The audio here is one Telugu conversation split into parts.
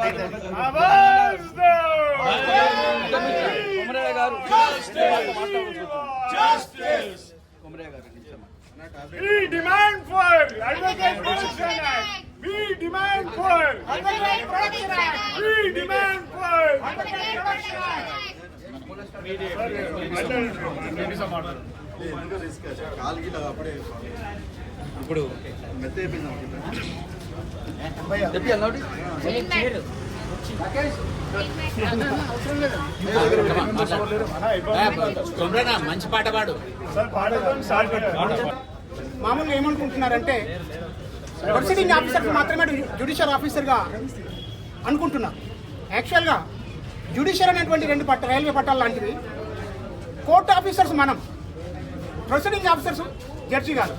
We demand for Advocate Protection Act. We demand for Advocate Protection Act. We demand for Advocate Protection Act. ఇప్పుడు మంచి పాట పాడు. మామూలుగా ఏమనుకుంటున్నారంటే ప్రొసీడింగ్ ఆఫీసర్ మాత్రమే జ్యుడిషియల్ ఆఫీసర్గా అనుకుంటున్నారు. యాక్చువల్గా జ్యుడిషియల్ అనేటువంటి రెండు రైల్వే పట్టాలు లాంటివి. కోర్టు ఆఫీసర్స్ మనం, ప్రొసీడింగ్ ఆఫీసర్స్ జడ్జి గారు.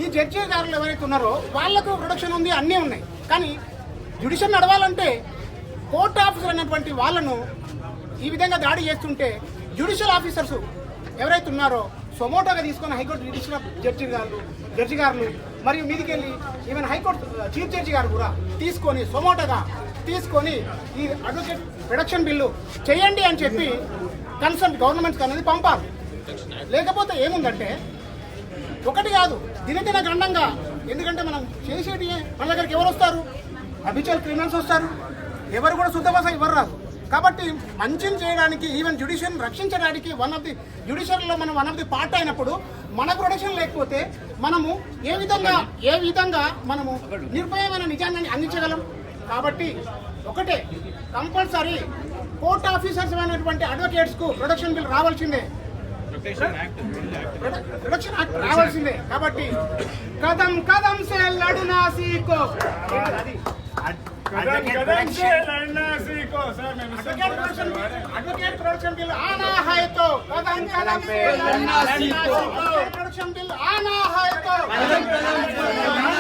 ఈ జడ్జి గారులు ఎవరైతే ఉన్నారో వాళ్లకు ప్రొడక్షన్ ఉంది, అన్నీ ఉన్నాయి. కానీ జ్యుడిషియల్ నడవాలంటే కోర్టు ఆఫీసర్ అనేటువంటి వాళ్ళను ఈ విధంగా దాడి చేస్తుంటే జ్యుడిషియల్ ఆఫీసర్స్ ఎవరైతే ఉన్నారో సొమోటోగా తీసుకొని హైకోర్టు జ్యుడిషియల్ జడ్జి గారు మరియు మీదికెళ్ళి ఈవెన్ హైకోర్టు చీఫ్ జడ్జి గారు కూడా తీసుకొని సొమోటోగా తీసుకొని ఈ అడ్వకేట్ ప్రొడక్షన్ బిల్లు చేయండి అని చెప్పి కన్సర్న్ గవర్నమెంట్కి అనేది పంపాలి. లేకపోతే ఏముందంటే ఒకటి కాదు, దినదిన గండంగా. ఎందుకంటే మనం చేసేటి మన దగ్గరికి ఎవరు వస్తారు? అబిచువల్ క్రిమినల్స్ వస్తారు. ఎవరు కూడా శుద్ధభాష ఎవరు రాదు. కాబట్టి మంచిని చేయడానికి, ఈవెన్ జ్యుడిషియల్ రక్షించడానికి జ్యుడిషియల్లో మనం వన్ ఆఫ్ ది పార్ట్ అయినప్పుడు మన ప్రొడక్షన్ లేకపోతే మనము ఏ విధంగా మనము నిర్భయమైన నిజాన్ని అందించగలం? కాబట్టి ఒకటే, కంపల్సరీ కోర్ట్ ఆఫీసర్స్ అయినటువంటి అడ్వకేట్స్కు ప్రొడక్షన్ బిల్ రావాల్సిందే, ప్రొడక్షన్ యాక్ట్ రావాల్సిందే. కాబట్టి కదం కదం సే లడనా సీఖో, एडवोकेट प्रोडक्शन बिल आना है तो कदम कदम पे लड़ना सीखो, प्रोडक्शन बिल आना है तो कदम कदम पे लड़ना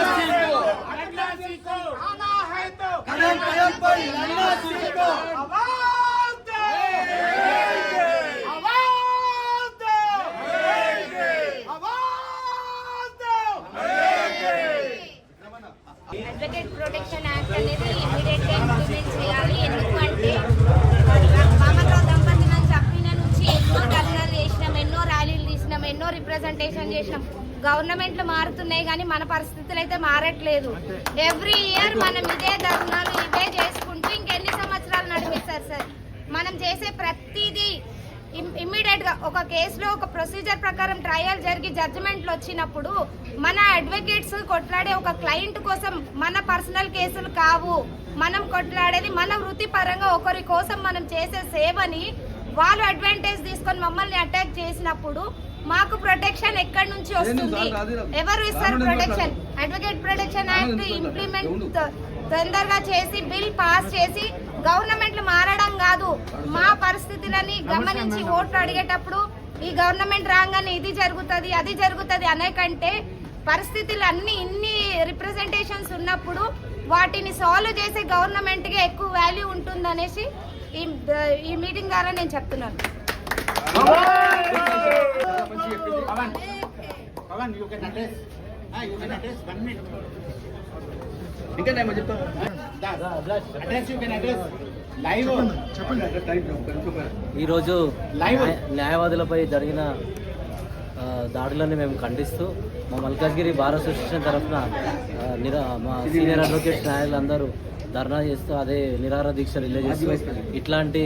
सीखो, आना है तो कदम कदम पे लड़ना सीखो। आवाज दो, आवाज दो, आवाज दो। అడ్వకేట్ ప్రొటెక్షన్ యాక్ట్ అనేది ఇమీడియట్గా ఇంప్లిమెంట్ చేయాలి. ఎందుకంటే మామరావు దంపతులను చంపిన నుంచి ఎన్నో ధర్నాలు చేసినాం, ఎన్నో ర్యాలీలు తీసినాం, ఎన్నో రిప్రజెంటేషన్ చేసినాం. గవర్నమెంట్లు మారుతున్నాయి కానీ మన పరిస్థితులు అయితే మారట్లేదు. ఎవ్రీ ఇయర్ మనం ఇదే ధర్నాలు ఇవే చేసుకుంటూ ఇంకెన్ని సంవత్సరాలు నడిపిస్తారు సార్? మనం చేసే ప్రతిదీ ఇమ్మీడియట్గా ఒక కేసులో ఒక ప్రొసీజర్ ప్రకారం ట్రయల్ జరిగి జడ్జిమెంట్లు వచ్చినప్పుడు మన అడ్వకేట్స్ కొట్లాడే ఒక క్లయింట్ కోసం మన పర్సనల్ కేసులు కావు. మనం కొట్లాడేది మన వృత్తిపరంగా ఒకరి కోసం మనం చేసే సేవని వాళ్ళు అడ్వాంటేజ్ తీసుకొని మమ్మల్ని అటాక్ చేసినప్పుడు మాకు ప్రొటెక్షన్ ఎక్కడి నుంచి వస్తుంది? ఎవరు ఇస్తారు protection? Advocate protection act implement తొందరగా చేసి బిల్ పాస్ చేసి గవర్నమెంట్లు మారడం కాదు, మా పరిస్థితులని గమనించి ఓట్లు అడిగేటప్పుడు ఈ గవర్నమెంట్ రాగానే ఇది జరుగుతుంది అది జరుగుతుంది అనే కంటే పరిస్థితులు అన్ని ఇన్ని రిప్రజెంటేషన్స్ ఉన్నప్పుడు వాటిని సాల్వ్ చేసే గవర్నమెంట్కి ఎక్కువ వాల్యూ ఉంటుందనేసి ఈ మీటింగ్ ద్వారా నేను చెప్తున్నాను. ఈరోజు న్యాయవాదులపై జరిగిన దాడులను మేము ఖండిస్తూ మా మల్కాజ్గిరి బార్ అసోసియేషన్ తరఫున మా సీనియర్ అడ్వకేట్స్ న్యాయాలందరూ ధర్నా చేస్తూ అదే నిరాహార దీక్ష రిలే చేస్తూ ఇట్లాంటి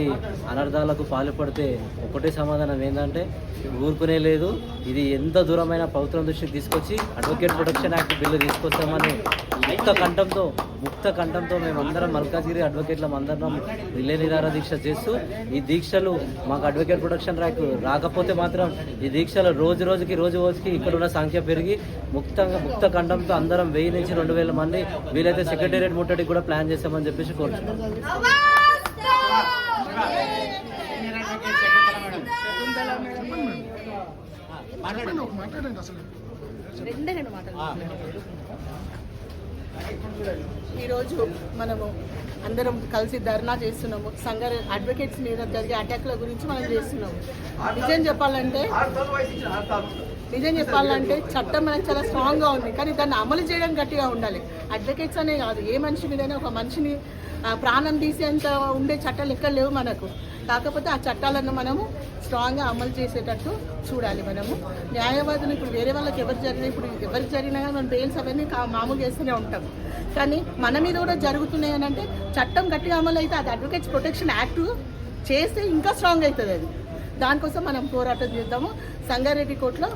అనర్థాలకు పాల్పడితే ఒకటే సమాధానం ఏంటంటే ఊరుకునే లేదు. ఇది ఎంత దూరమైన ప్రభుత్వం దృష్టికి తీసుకొచ్చి అడ్వకేట్ ప్రొటెక్షన్ యాక్ట్ బిల్లు తీసుకొస్తామని ముక్త కంఠంతో మేమందరం మల్కాజ్గిరి అడ్వకేట్లం అందరం రిలే నిరాహార దీక్ష చేస్తూ ఈ దీక్షలు మాకు అడ్వకేట్ ప్రొటెక్షన్ యాక్ట్ రాకపోతే మాత్రం ఈ దీక్షలు రోజుకి ఇక్కడ ఉన్న సంఖ్య పెరిగి ముక్త కంఠంతో అందరం 1000 నుంచి 2000 మంది వీలైతే సెక్రటేరియట్ ముట్టడికి కూడా ప్లాన్ చేస్తామని చెప్పేసి కోరుతున్నాం. మాట్లాడండి అసలు ఈరోజు మనము అందరం కలిసి ధర్నా చేస్తున్నాము. సంఘ అడ్వకేట్స్ మీద జరిగే అటాక్ల గురించి మనం చేస్తున్నాము. నిజం చెప్పాలంటే చట్టం మనకు చాలా స్ట్రాంగ్గా ఉంది, కానీ దాన్ని అమలు చేయడం గట్టిగా ఉండాలి. అడ్వకేట్స్ అనే కాదు, ఏ మనిషి మీదైనా ఒక మనిషిని ప్రాణం తీసేంత ఉండే చట్టాలు ఎక్కడ లేవు మనకు. కాకపోతే ఆ చట్టాలను మనము స్ట్రాంగ్గా అమలు చేసేటట్టు చూడాలి. మనము న్యాయవాదులు ఇప్పుడు వేరే వాళ్ళకి ఎవరికి జరిగినా మనం బెయిల్స్ అవన్నీ మామూలు చేస్తూనే ఉంటాం, కానీ మన మీద కూడా జరుగుతున్నాయి అని అంటే చట్టం గట్టిగా అమలు అయితే అది అడ్వకేట్స్ ప్రొటెక్షన్ యాక్ట్ చేస్తే ఇంకా స్ట్రాంగ్ అవుతుంది. అది దానికోసం మనం పోరాటం చేద్దాము. సంగారెడ్డి కోర్టులో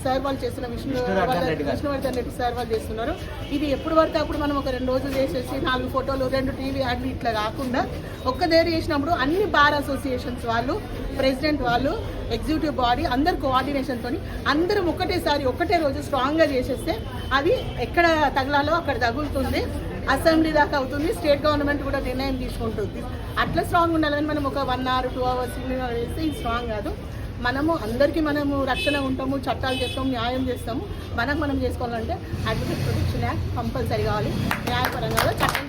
సార్ వాళ్ళు చేస్తున్న విష్ణువర్ధన్ రెడ్డి సార్ వాళ్ళు చేస్తున్నారు. ఇది ఎప్పుడు పడితే అప్పుడు మనం ఒక 2 రోజులు చేసేసి 4 ఫోటోలు 2 టీవీ యాడ్లు ఇట్లా కాకుండా ఒక్క దగ్గర చేసినప్పుడు అన్ని బార్ అసోసియేషన్స్ వాళ్ళు, ప్రెసిడెంట్ వాళ్ళు, ఎగ్జిక్యూటివ్ బాడీ అందరు కోఆర్డినేషన్తో అందరం ఒకటే రోజు స్ట్రాంగ్గా చేసేస్తే అది ఎక్కడ తగలాలో అక్కడ తగులుతుంది. అసెంబ్లీ దాకా అవుతుంది, స్టేట్ గవర్నమెంట్ కూడా నిర్ణయం తీసుకుంటుంది. అట్లా స్ట్రాంగ్ ఉండాలని మనం ఒక 1 hour 2 hours వేస్తే ఇది స్ట్రాంగ్ కాదు. అందరికీ మనము రక్షణ ఉంటాము, చట్టాలు చేస్తాము, న్యాయం చేస్తాము. మనం చేసుకోవాలంటే అడ్వకేట్ ప్రొటెక్షన్ యాక్ట్ కంపల్సరీ కావాలి. న్యాయపరంగా చట్టం